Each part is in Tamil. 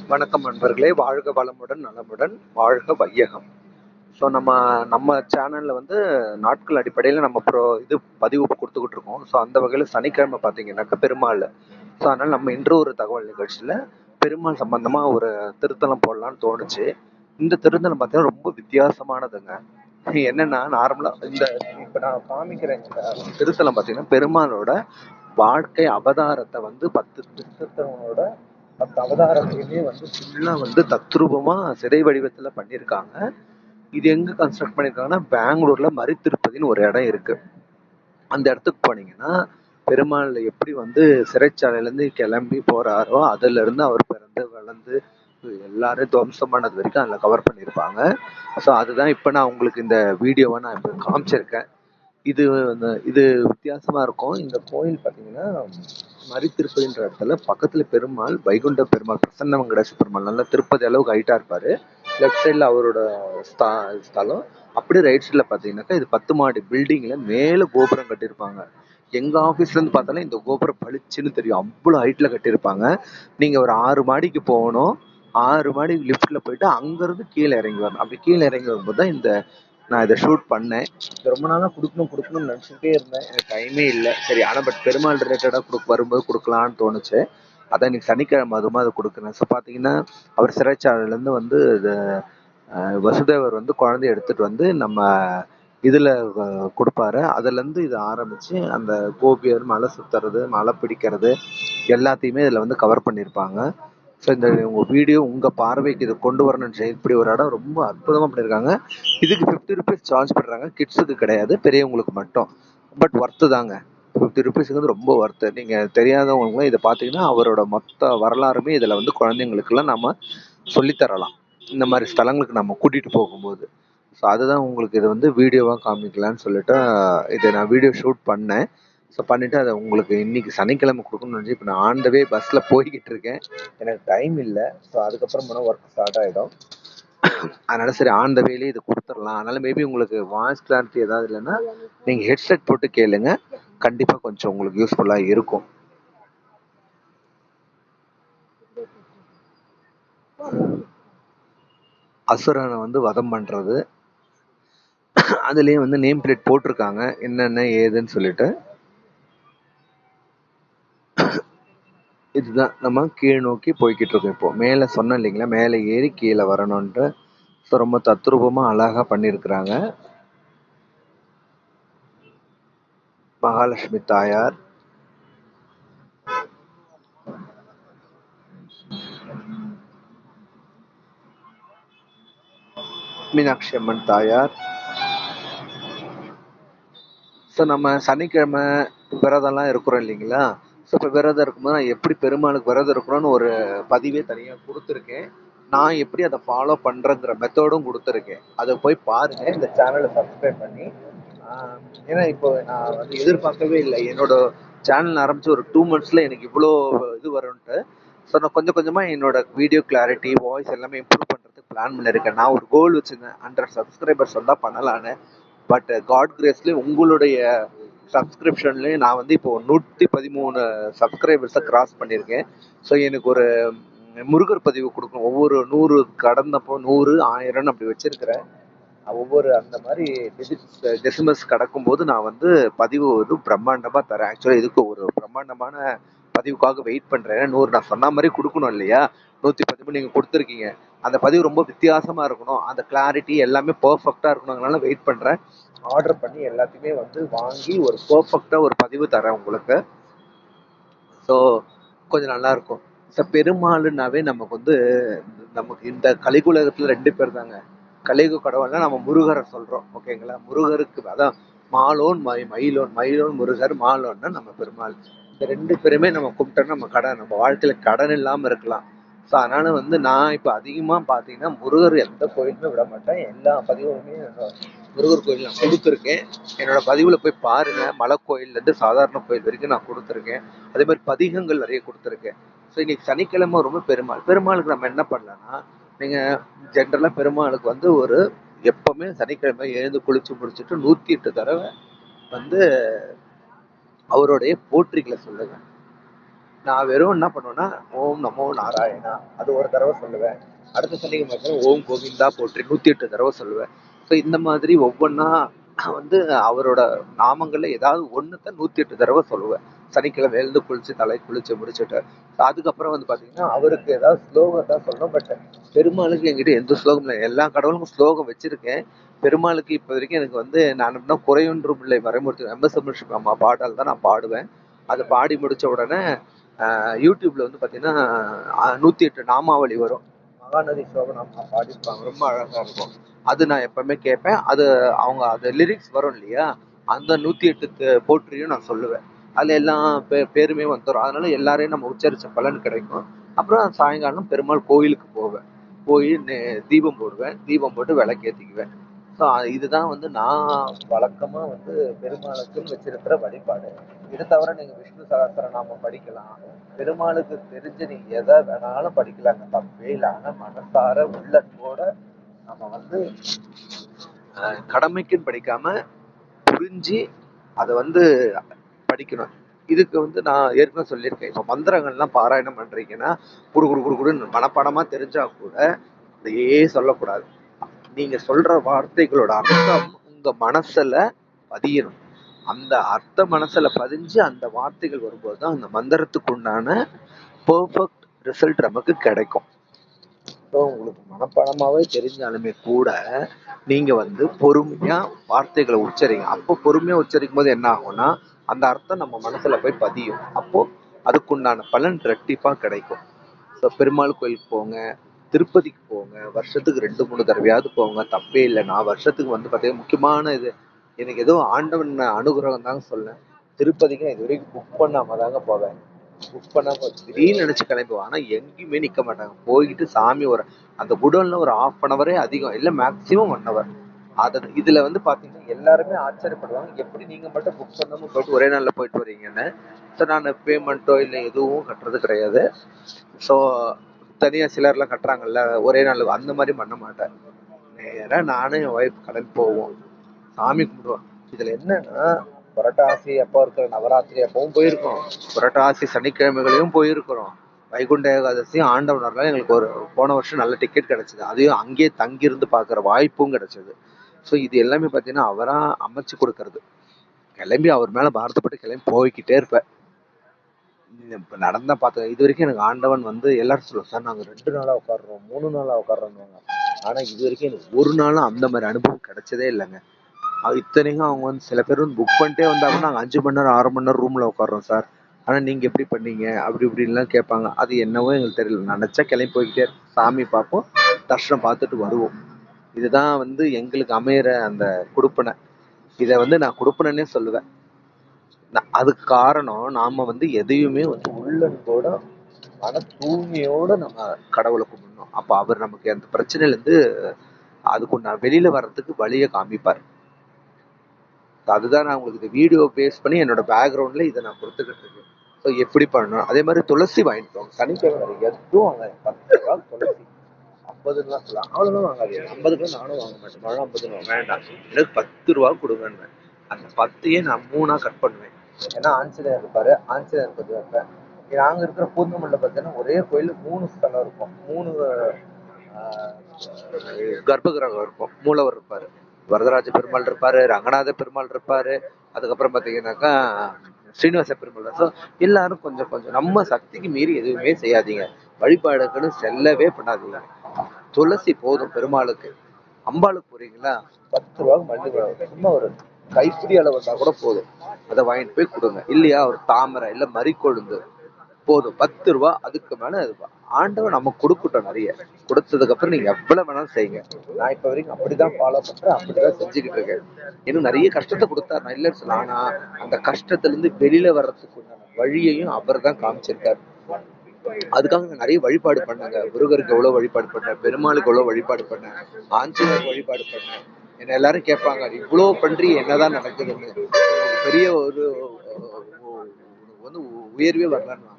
வணக்கம் நண்பர்களே, வாழ்க வளமுடன் நலமுடன் வாழ்க வையகம். ஸோ நம்ம சேனலில் வந்து நாட்கள் அடிப்படையில் நம்ம இது பதிவு கொடுத்துக்கிட்டு இருக்கோம். ஸோ அந்த வகையில் சனிக்கிழமை பார்த்தீங்கன்னாக்கா பெருமாள். ஸோ அதனால் நம்ம இன்று ஒரு தகவல் நிகழ்ச்சியில் பெருமாள் சம்பந்தமாக ஒரு திருத்தலம் போடலான்னு தோணுச்சு. இந்த திருத்தலம் பார்த்தீங்கன்னா ரொம்ப வித்தியாசமானதுங்க. என்னன்னா நார்மலாக இப்போ நான் காமிக்கிற திருத்தலம் பார்த்தீங்கன்னா பெருமாளோட வாழ்க்கை அவதாரத்தை வந்து 10 திருத்தலங்களோட 10 அவதாரத்தையுமே வந்து ஃபுல்லாக வந்து தத்ரூபமா சிலை வடிவத்துல பண்ணியிருக்காங்க. இது எங்க கன்ஸ்ட்ரக்ட் பண்ணியிருக்காங்கன்னா பெங்களூர்ல மரித்திருப்பதின்னு ஒரு இடம் இருக்கு. அந்த இடத்துக்கு போனீங்கன்னா பெருமாள் எப்படி வந்து சிறைச்சாலையிலேருந்து கிளம்பி போறாரோ அதுல இருந்து அவர் பிறந்து வளர்ந்து எல்லாரும் துவம்சம் பண்ணது வரைக்கும் அதில் கவர் பண்ணியிருப்பாங்க. ஸோ அதுதான் இப்போ நான் உங்களுக்கு இந்த வீடியோவை நான் இப்போ காமிச்சிருக்கேன். இது வித்தியாசமா இருக்கும். இந்த கோயில் பார்த்தீங்கன்னா மரித்திருப்பதின்ற இடத்துல பக்கத்துல பெருமாள் வைகுண்ட பெருமாள் பிரசன்ன வெங்கடேச பெருமாள் நல்லா திருப்பதி அளவுக்கு ஹைட்டா இருப்பாரு. லெஃப்ட் சைட்ல அவரோட ஸ்தலம். அப்படியே ரைட் சைட்ல பாத்தீங்கன்னாக்கா இது 10 மாடி பில்டிங்ல மேல கோபுரம் கட்டியிருப்பாங்க. எங்க ஆபீஸ்ல இருந்து பார்த்தாலும் இந்த கோபுரம் பளிச்சுன்னு தெரியும். அவ்வளவு ஹைட்ல கட்டியிருப்பாங்க. நீங்க ஒரு 6 மாடிக்கு போகணும். 6 மாடி லிஃப்ட்ல போயிட்டு அங்க இருந்து கீழே இறங்கி வரணும். அப்படி கீழே இறங்கி வரும்போது தான் நான் இதை ஷூட் பண்ணேன். ரொம்ப நாளா கொடுக்கணும்னு நினைச்சுட்டே இருந்தேன். எனக்கு டைமே இல்லை. சரி, ஆனா பட் பெருமாள் ரிலேட்டடா வரும்போது கொடுக்கலான்னு தோணுச்சு. அதான் இன்னைக்கு சனிக்கிழமை அதுமா அதை கொடுக்குறேன். ஸோ பார்த்தீங்கன்னா அவர் சிறைச்சாலையிலேருந்து வந்து வசுதேவர் வந்து குழந்தைய எடுத்துட்டு வந்து நம்ம இதுல கொடுப்பாரு. அதுல இருந்து இது ஆரம்பிச்சு அந்த கோபியர் மலை சுத்துறது மலை பிடிக்கிறது எல்லாத்தையுமே இதுல வந்து கவர் பண்ணியிருப்பாங்க. ஸோ இந்த உங்க வீடியோ உங்க பார்வைக்கு இது கொண்டு வரணும்னு இப்படி ஒரு இடம் ரொம்ப அற்புதமா பண்ணியிருக்காங்க. இதுக்கு 50 ருபீஸ் சார்ஜ் பண்றாங்க. கிட்ஸுக்கு கிடையாது, பெரியவங்களுக்கு மட்டும். பட் ஒர்த்து தாங்க. 50 ருபீஸுக்கு வந்து ரொம்ப ஒர்த்து. நீங்க தெரியாதவங்களும் இதை பார்த்தீங்கன்னா அவரோட மொத்த வரலாறுமே இதுல வந்து குழந்தைங்களுக்குலாம் நம்ம சொல்லித்தரலாம். இந்த மாதிரி ஸ்தலங்களுக்கு நம்ம கூட்டிட்டு போகும்போது. ஸோ அதுதான் உங்களுக்கு இது வந்து வீடியோவாக காமிக்கலான்னு சொல்லிட்டு இதை நான் வீடியோ ஷூட் பண்ணேன். ஸோ பண்ணிவிட்டு அதை உங்களுக்கு இன்னைக்கு சனிக்கிழமை கொடுக்கணும்னு நினச்சி இப்போ நான் ஆண்டவே பஸ்ஸில் போய்கிட்டு இருக்கேன். எனக்கு டைம் இல்லை. ஸோ அதுக்கப்புறம் போனால் ஒர்க் ஸ்டார்ட் ஆகிடும். அதனால சரி ஆன் த வேலையே இது கொடுத்துடலாம். அதனால மேபி உங்களுக்கு வாய்ஸ் கிளாரிட்டி ஏதாவது இல்லைன்னா நீங்கள் ஹெட்செட் போட்டு கேளுங்க. கண்டிப்பாக கொஞ்சம் உங்களுக்கு யூஸ்ஃபுல்லாக இருக்கும். அசுரனை வந்து வதம் பண்ணுறது, அதுலேயே வந்து நேம் பிளேட் போட்டிருக்காங்க என்னென்ன ஏதுன்னு சொல்லிட்டு. இதுதான் நம்ம கீழ் நோக்கி போய்கிட்டு இருக்கோம். இப்போ மேலே சொன்னோம் இல்லைங்களா, மேலே ஏறி கீழே வரணுன்ட்டு. ஸோ ரொம்ப தத்ரூபமாக அழகாக பண்ணியிருக்கிறாங்க. மகாலட்சுமி தாயார், மீனாட்சி அம்மன் தாயார். ஸோ நம்ம சனிக்கிழமை விரதம்லாம் இருக்கிறோம் இல்லைங்களா. ஸோ இப்போ விரதம் இருக்கும்போது நான் எப்படி பெருமாளுக்கு விரதம் இருக்கணும்னு ஒரு பதிவே தனியாக கொடுத்துருக்கேன். நான் எப்படி அதை ஃபாலோ பண்ணுறேங்கிற மெத்தடும் கொடுத்துருக்கேன். அதை போய் பாருங்க, இந்த சேனலை சப்ஸ்கிரைப் பண்ணி. ஏன்னா இப்போ நான் வந்து எதிர்பார்க்கவே இல்லை என்னோட சேனல் ஆரம்பிச்சு ஒரு 2 monthsல எனக்கு இவ்வளோ இது வரும்ன்ட்டு. ஸோ நான் கொஞ்சம் கொஞ்சமாக என்னோட வீடியோ கிளாரிட்டி வாய்ஸ் எல்லாமே இம்ப்ரூவ் பண்ணுறதுக்கு பிளான் பண்ணியிருக்கேன். நான் ஒரு கோல் வச்சுருந்தேன் 100 சப்ஸ்கிரைபர்ஸ் வந்தால் பண்ணலான்னு. பட் காட் கிரேஸ்லேயே உங்களுடைய சப்ஸ்கிரிப்ஷன்லேயே நான் வந்து இப்போ 113 சப்ஸ்கிரைபர்ஸை கிராஸ் பண்ணியிருக்கேன். ஸோ எனக்கு ஒரு முருகர் பதிவு கொடுக்கணும். ஒவ்வொரு 100 கடந்தப்போ 100, 1000 அப்படி வச்சிருக்கிறேன். ஒவ்வொரு அந்த மாதிரி டெசிமல்ஸ் கடக்கும்போது நான் வந்து பதிவு வந்து பிரம்மாண்டமாக தரேன். ஆக்சுவலாக இதுக்கு ஒரு பிரம்மாண்டமான பதிவுக்காக வெயிட் பண்ணுறேன். 100 நான் சொன்ன மாதிரி கொடுக்கணும் இல்லையா. 113 நீங்கள் கொடுத்துருக்கீங்க. அந்த பதிவு ரொம்ப வித்தியாசமாக இருக்கணும், அந்த கிளாரிட்டி எல்லாமே பர்ஃபெக்டாக இருக்கணுங்கிறனால வெயிட் பண்ணுறேன். ஆர்டர் பண்ணி எல்லாத்தையுமே வந்து வாங்கி ஒரு பர்ஃபெக்டாக ஒரு பதிவு தரேன் உங்களுக்கு. ஸோ கொஞ்சம் நல்லாயிருக்கும். ஸோ பெருமாள்னாவே நமக்கு இந்த கலிகுலகத்தில் 2 பேர் தாங்க. கலியுக கடவுள்னா நம்ம முருகரை சொல்கிறோம், ஓகேங்களா. முருகருக்கு அதான் மாலோன் மயிலோன் முருகர், மாலோன்னா நம்ம பெருமாள். இந்த 2 பேருமே நம்ம கும்பிட்டோம்னா நம்ம வாழ்க்கையில் கடன் இல்லாமல் இருக்கலாம். ஸோ அதனால வந்து நான் இப்போ அதிகமாக பார்த்தீங்கன்னா முருகர் எந்த கோயிலுமே விட மாட்டேன். எல்லா பதிவுமே முருகர் கோயில் நான் கொடுத்துருக்கேன். என்னோட பதிவில் போய் பாருங்க. மலை கோயில்லேருந்து சாதாரண கோயில் வரைக்கும் நான் கொடுத்துருக்கேன். அதே மாதிரி பதிகங்கள் நிறைய கொடுத்துருக்கேன். ஸோ இன்னைக்கு சனிக்கிழமை ரொம்ப பெருமாளுக்கு நம்ம என்ன பண்ணலாம்னா, நீங்கள் ஜென்ரலாக பெருமாளுக்கு வந்து ஒரு எப்பவுமே சனிக்கிழமை எழுந்து குளிச்சு முடிச்சுட்டு 108 தடவை வந்து அவருடைய போற்றிகளை சொல்லுங்க. நான் வெறும் என்ன பண்ணுவேன்னா ஓம் நமோ நாராயணா அது ஒரு தடவை சொல்லுவேன். அடுத்த சனிக்கு பார்த்தீங்கன்னா ஓம் கோவிந்தா போற்றி 108 தடவை சொல்லுவேன். ஸோ இந்த மாதிரி ஒவ்வொன்றா வந்து அவரோட நாமங்கள்ல ஏதாவது ஒண்ணுத்த 108 தடவை சொல்லுவேன். சனிக்கிழமை எழுந்து குளிச்சு தலை குளிச்சு முடிச்சுட்டு அதுக்கப்புறம் வந்து பாத்தீங்கன்னா அவருக்கு ஏதாவது ஸ்லோகம் தான் சொல்லணும். பட் பெருமாளுக்கு என்கிட்ட எந்த ஸ்லோகம் இல்லை. எல்லா கடவுளுக்கும் ஸ்லோகம் வச்சிருக்கேன். பெருமாளுக்கு இப்ப வரைக்கும் எனக்கு வந்து நான் என்ன குறையொன்றும் இல்லை மறைமூர்த்தி எம்எஸ் சுப்புலட்சுமி அம்மா பாடல் தான் நான் பாடுவேன். அதை பாடி முடிச்ச உடனே யூடியூப்ல வந்து பாத்தீங்கன்னா 108 நாமாவளி வரும். மகாநதி சோபனாமா பாடிருப்பாங்க, ரொம்ப அழகா இருக்கும். அது நான் எப்பவுமே கேட்பேன். அது அவங்க அது லிரிக்ஸ் வரும் இல்லையா, அந்த 108 போற்றியும் நான் சொல்லுவேன். அதுல எல்லாம் பேருமே வந்துடும். அதனால எல்லாரையும் நம்ம உச்சரிச்ச பலன் கிடைக்கும். அப்புறம் சாயங்காலம் பெருமாள் கோயிலுக்கு போவேன். போய் தீபம் போடுவேன். தீபம் போட்டு விளக்கேத்திக்குவேன். ஸோ இதுதான் வந்து நான் வழக்கமா வந்து பெருமாளுக்குன்னு வச்சிருக்கிற வழிபாடு. இது தவிர நீங்க விஷ்ணு சகஸ்ரநாமம் படிக்கலாம். பெருமாளுக்கு தெரிஞ்சு நீங்க எதை வேணாலும் படிக்கலாங்க, தப்பே இல்லை. ஆனா மனசார உள்ளத்தோட நம்ம வந்து கடமைக்குன்னு படிக்காம புரிஞ்சு அதை வந்து படிக்கணும். இதுக்கு வந்து நான் ஏற்கனவே சொல்லியிருக்கேன். இப்ப மந்திரங்கள்லாம் பாராயணம் பண்றீங்கன்னா குடு குடு குடு குடுன்னு மனப்பாடமா தெரிஞ்சா கூட அதையே சொல்லக்கூடாது. நீங்க சொல்ற வார்த்தைகளோட அர்த்தம் உங்க மனசுல பதியணும். அந்த அர்த்த மனசுல பதிஞ்சு அந்த வார்த்தைகள் வரும்போதுதான் அந்த மந்திரத்துக்கு உண்டான பெர்ஃபெக்ட் ரிசல்ட் நமக்கு கிடைக்கும். உங்களுக்கு மனப்பாடமாவே தெரிஞ்சாலுமே கூட நீங்க வந்து பொறுமையா வார்த்தைகளை உச்சரிங்க. அப்போ பொறுமையா உச்சரிக்கும் போது என்ன ஆகும்னா அந்த அர்த்தம் நம்ம மனசுல போய் பதியும். அப்போ அதுக்குண்டான பலன் ரெட்டிப்பா கிடைக்கும். ஸோ பெருமாள் கோயிலுக்கு போங்க, திருப்பதிக்கு போங்க, வருஷத்துக்கு 2-3 தடவையாவது போங்க, தப்பே இல்லை. நான் வருஷத்துக்கு வந்து பார்த்தீங்கன்னா முக்கியமான இது எனக்கு ஏதோ ஆண்டவன் அனுகிரகம் தாங்க சொல்லேன். திருப்பதிக்கு இது வரைக்கும் புக் பண்ணாம தாங்க போவேன். புக் பண்ணாம திடீர்னு நினைச்சு கிளம்புவோம். ஆனா எங்கேயுமே நிக்க மாட்டாங்க. போய்கிட்டு சாமி அந்த குடோன்ல ஒரு 1/2 hour அதிகம் இல்லை, மேக்சிமம் 1 hour. இதுல வந்து பாத்தீங்கன்னா எல்லாருமே ஆச்சரியப்படுவாங்க, எப்படி நீங்க மட்டும் புக் பண்ணாம போயிட்டு ஒரே நாள்ல போயிட்டு வரீங்கன்னு. ஸோ நான் பேமெண்ட்டோ இல்லை எதுவும் கட்டுறது கிடையாது. ஸோ தனியா சிலர்லாம் கட்டுறாங்கல்ல ஒரே நாள், அந்த மாதிரி பண்ண மாட்டேன். நேரா நானும் என் ஒய்ஃப் கிளம்பி போவோம், சாமி கும்பிடுவோம். இதுல என்னன்னா புரட்டாசி அப்போ இருக்கிற நவராத்திரி அப்பவும் போயிருக்கோம், புரட்டாசி சனிக்கிழமைகளையும் போயிருக்கிறோம், வைகுண்ட ஏகாதசியும் ஆண்டவனர்லாம் எங்களுக்கு ஒரு போன வருஷம் நல்ல டிக்கெட் கிடைச்சது. அதையும் அங்கேயே தங்கியிருந்து பாக்குற வாய்ப்பும் கிடைச்சது. ஸோ இது எல்லாமே பார்த்தீங்கன்னா அவரா அமைச்சு கொடுக்கறது. கிளம்பி அவர் மேல பாரதப்பட்டு கிளம்பி போய்கிட்டே இருப்பேன். இப்ப நடந்தா பார்த்தேன். இது வரைக்கும் எனக்கு ஆண்டவன் வந்து எல்லாரும் சொல்லுவோம் சார் நாங்க 2 நாளா உட்காடுறோம் 3 நாளா உட்காடுறோம். ஆனா இது வரைக்கும் எனக்கு ஒரு நாளும் அந்த மாதிரி அனுபவம் கிடைச்சதே இல்லைங்க. அது இத்தனைக்கும் அவங்க வந்து சில பேர் வந்து புக் பண்ணிட்டே வந்தாங்கன்னா நாங்கள் 5 மணி நேரம் 6 மணி நேரம் ரூம்ல உட்காடுறோம் சார், ஆனா நீங்க எப்படி பண்ணீங்க அப்படி இப்படின்லாம் கேட்பாங்க. அது என்னவோ எங்களுக்கு தெரியல. நினைச்சா கிளம்பி போய்கிட்டே சாமி பார்ப்போம், தர்ஷனம் பார்த்துட்டு வருவோம். இதுதான் வந்து எங்களுக்கு அமையிற அந்த கொடுப்பனை. இதை வந்து நான் கொடுப்பனே சொல்லுவேன். அதுக்கு காரணம் நாம வந்து எதையுமே வந்து உள்ளன்போட மன தூய்மையோட நம்ம கடவுளை கும்பிடணும். அப்ப அவர் நமக்கு அந்த பிரச்சனையில இருந்து அதுக்கு நான் வெளியில வர்றதுக்கு வழியை காமிப்பார். அதுதான் நான் உங்களுக்கு இந்த வீடியோ பேஸ் பண்ணி என்னோட பேக்ரவுண்ட்ல இதை நான் கொடுத்துக்கிட்டு இருக்கேன். ஸோ எப்படி பண்ணணும். அதே மாதிரி துளசி வாங்கிட்டு வாங்க. சனிக்கிழமை எதுவும் வாங்க, 10 ரூபா துளசி 50லாம் சொல்லலாம், அவ்வளோதான் வாங்காது. 50க்கு நானும் வாங்க மாட்டேன். மழை 50 வேண்டாம், எனக்கு 10 ரூபா கொடுங்கன்னு. அந்த 10ஐயே நான் 3ஆ கட் பண்ணுவேன். ஏன்னா ஆஞ்சநேயர் இருப்பாரு, ஆஞ்சநேயர் பத்தி வைப்பேன். நாங்க இருக்கிற பூந்தமல்லியில் பார்த்தீங்கன்னா ஒரே கோயில் 3 ஸ்தலம் இருக்கும், 3 கர்ப்பகிரகம் இருக்கும். மூலவர் இருப்பாரு, வரதராஜ பெருமாள் இருப்பாரு, ரங்கநாத பெருமாள் இருப்பாரு, அதுக்கப்புறம் பாத்தீங்கன்னாக்கா ஸ்ரீனிவாச பெருமாள். ஸோ எல்லாரும் கொஞ்சம் கொஞ்சம் நம்ம சக்திக்கு மீறி எதுவுமே செய்யாதீங்க. வழிபாடுக்குன்னு செல்லவே பண்ணாதீங்க. துளசி போதும் பெருமாளுக்கு. அம்பாளுக்கு போறீங்களா 10 ரூபாய்க்கு மல்லி சும்மா ஒரு கைப்பிடி அளவு வந்தா கூட போதும், அதை வாங்கிட்டு போய் கொடுங்க. இல்லையா ஒரு தாமரை இல்ல மறிக்கொழுந்து போதும், 10 ரூபா. அதுக்கு மேல ஆண்டவன் நம்ம கொடுக்கட்டும். நிறைய கொடுத்ததுக்கு அப்புறம் நீங்க எவ்வளவு வேணாலும் செய்யுங்க. நான் இப்ப வரைக்கும் அப்படிதான் ஃபாலோ பண்றேன், அப்படிதான் செஞ்சுக்கிட்டு இருக்கேன். இன்னும் நிறைய கஷ்டத்தை கொடுத்தாரு, நான் இல்லைன்னு சொல்ல. ஆனா அந்த கஷ்டத்துல இருந்து வெளியில வர்றதுக்கு வழியையும் அவர் தான் காமிச்சிருக்காரு. அதுக்காக நான் நிறைய வழிபாடு பண்ணேங்க. முருகருக்கு எவ்வளவு வழிபாடு பண்ணேன், பெருமாளுக்கு எவ்வளவு வழிபாடு பண்ணேன், ஆஞ்சநேயருக்கு வழிபாடு பண்ணேன். என்ன எல்லாரும் கேட்பாங்க இவ்வளவு பண்றி என்னதான் நடக்குதுன்னு. பெரிய ஒரு வந்து உயர்வே வரலான்னு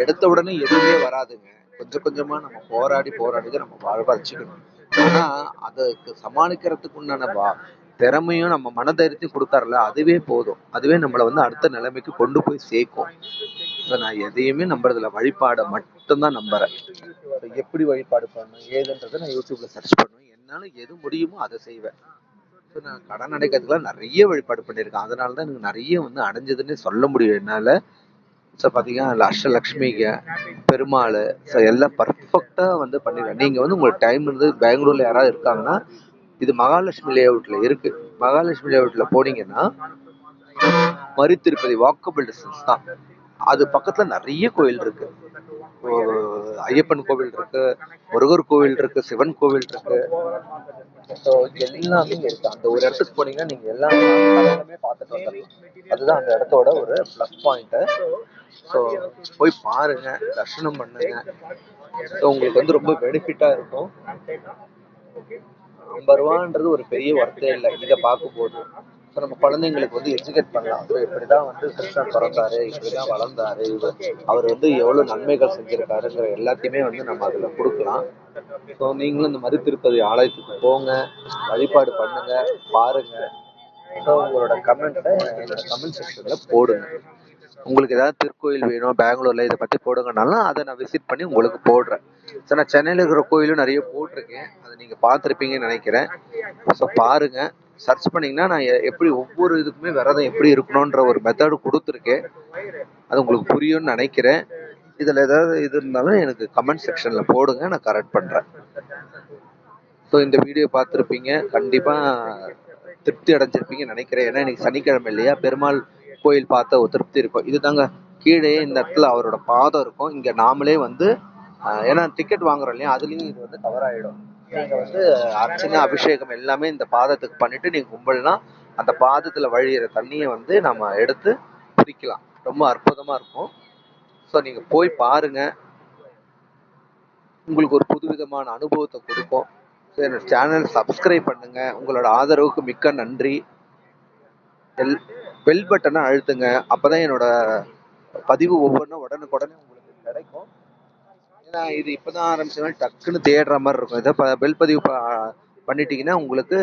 எடுத்த உடனே எதுவுமே வராதுங்க. கொஞ்சம் கொஞ்சமா நம்ம போராடி போராடி நம்ம வாழ்வாச்சுக்கணும். ஆனா அதுக்கு சமாளிக்கிறதுக்கு உண்டான திறமையும் நம்ம மனதைரியத்தையும் கொடுத்தாருல, அதுவே போதும். அதுவே நம்மளை வந்து அடுத்த நிலைமைக்கு கொண்டு போய் சேர்க்கும். ஸோ நான் எதையுமே நம்புறதில்ல, வழிபாடை மட்டும்தான் நம்புறேன். So எப்படி வழிபாடு பண்ணணும் ஏதுன்றதை நான் யூடியூப்ல சர்ச் பண்ணுவேன், என்னால எது முடியுமோ அதை செய்வேன். ஸோ நான் கடன் அடைக்கிறதுக்குலாம் நிறைய வழிபாடு பண்ணியிருக்கேன், அதனால தான் எனக்கு நிறைய வந்து அடைஞ்சதுன்னு சொல்ல முடியும் என்னால. ஸோ பார்த்தீங்கன்னா அஷ்டலக்ஷ்மிக்கு, பெருமாள், ஸோ எல்லாம் பர்ஃபெக்டாக வந்து பண்ணிடுவேன். நீங்கள் வந்து உங்களுக்கு டைம் இருந்து பெங்களூர்ல யாராவது இருக்காங்கன்னா, இது மகாலட்சுமி லேஅவுட்ல இருக்கு. மகாலட்சுமி லேஅவுட்ல போனீங்கன்னா மரி திருப்பதி வாக்கபிள் டிஸ்டன்ஸ் தான். அது பக்கத்துல நிறைய கோயில் இருக்கு. ஐயப்பன் கோவில் இருக்கு, முருகர் கோவில் இருக்கு, சிவன் கோவில் இருக்கு. ஸோ எல்லாமே இருக்கு. அந்த ஒரு இடத்துக்கு போனீங்கன்னா நீங்க எல்லாமே பார்த்துட்டு வந்துடலாம். அதுதான் அந்த இடத்தோட ஒரு ப்ளஸ் பாயிண்ட். ஸோ போய் பாருங்க, தரிசனம் பண்ணுங்க. ஸோ உங்களுக்கு வந்து ரொம்ப பெனிஃபிட்டா இருக்கும். 50 ரூபான்றது ஒரு பெரிய வார்த்தை இல்லை இதை பார்க்கும்போது. ஸோ நம்ம குழந்தைங்களுக்கு வந்து எஜுகேட் பண்ணலாம். ஸோ இப்படிதான் வந்து கிருஷ்ணன் பிறந்தாரு, இப்படிதான் வளர்ந்தாரு, அவர் வந்து எவ்வளவு நன்மைகள் செஞ்சிருக்காருங்கிற எல்லாத்தையுமே வந்து நம்ம அதுல கொடுக்கலாம். ஸோ நீங்களும் இந்த மாதிரி திருப்பதி ஆலயத்துக்கு போங்க, வழிபாடு பண்ணுங்க, பாருங்க. ஸோ உங்களோட கமெண்ட்டை என்னோட கமெண்ட் செக்ஷன்ல போடுங்க. உங்களுக்கு ஏதாவது திருக்கோயில் வேணும் பெங்களூர்ல இதை பத்தி போடுங்கனாலும் அதை நான் விசிட் பண்ணி உங்களுக்கு போடுறேன். ஸோ நான் சென்னையில் இருக்கிற கோயிலும் நிறைய போட்டிருக்கேன், அதை நீங்க பார்த்துருப்பீங்கன்னு நினைக்கிறேன். ஸோ பாருங்க, சர்ச் பண்ணீங்கன்னா நான் எப்படி ஒவ்வொரு இதுக்குமே விரதம் எப்படி இருக்கணும்ன்ற ஒரு மெத்தடு கொடுத்துருக்கேன். அது உங்களுக்கு புரியும்னு நினைக்கிறேன். இதுல ஏதாவது இது இருந்தாலும் எனக்கு கமெண்ட் செக்ஷன்ல போடுங்க, நான் கரெக்ட் பண்றேன். ஸோ இந்த வீடியோ பார்த்துருப்பீங்க, கண்டிப்பா திருப்தி அடைஞ்சிருப்பீங்கன்னு நினைக்கிறேன். ஏன்னா இன்னைக்கு சனிக்கிழமை இல்லையா, பெருமாள் கோயில் பார்த்த ஒரு திருப்தி இருக்கும். இதுதாங்க கீழே இந்த இடத்துல அவரோட பாதம் இருக்கும். இங்க நாமளே வந்து ஏன்னா டிக்கெட் வாங்குறோம் இல்லையா, அதுலயும் இது வந்து கவர் ஆயிடும். நீங்க வந்து அர்ச்சனை அபிஷேகம் எல்லாமே இந்த பாதத்துக்கு பண்ணிட்டு நீங்க கும்பல்னா அந்த பாதத்துல வழியிற தண்ணியை வந்து நம்ம எடுத்து குடிக்கலாம். ரொம்ப அற்புதமா இருக்கும். ஸோ நீங்க போய் பாருங்க, உங்களுக்கு ஒரு புதுவிதமான அனுபவத்தை கொடுக்கும். ஸோ என்னோட சேனல் சப்ஸ்கிரைப் பண்ணுங்க. உங்களோட ஆதரவுக்கு மிக்க நன்றி. பெல் பட்டனை அழுத்துங்க, அப்பதான் என்னோட பதிவு ஒவ்வொன்றும் உடனுக்குடனே உங்களுக்கு கிடைக்கும். ஏன்னா இது இப்பதான் ஆரம்பிச்சதுனால டக்குன்னு தேடுற மாதிரி இருக்கும். இதை பெல் பதிவு பண்ணிட்டீங்கன்னா உங்களுக்கு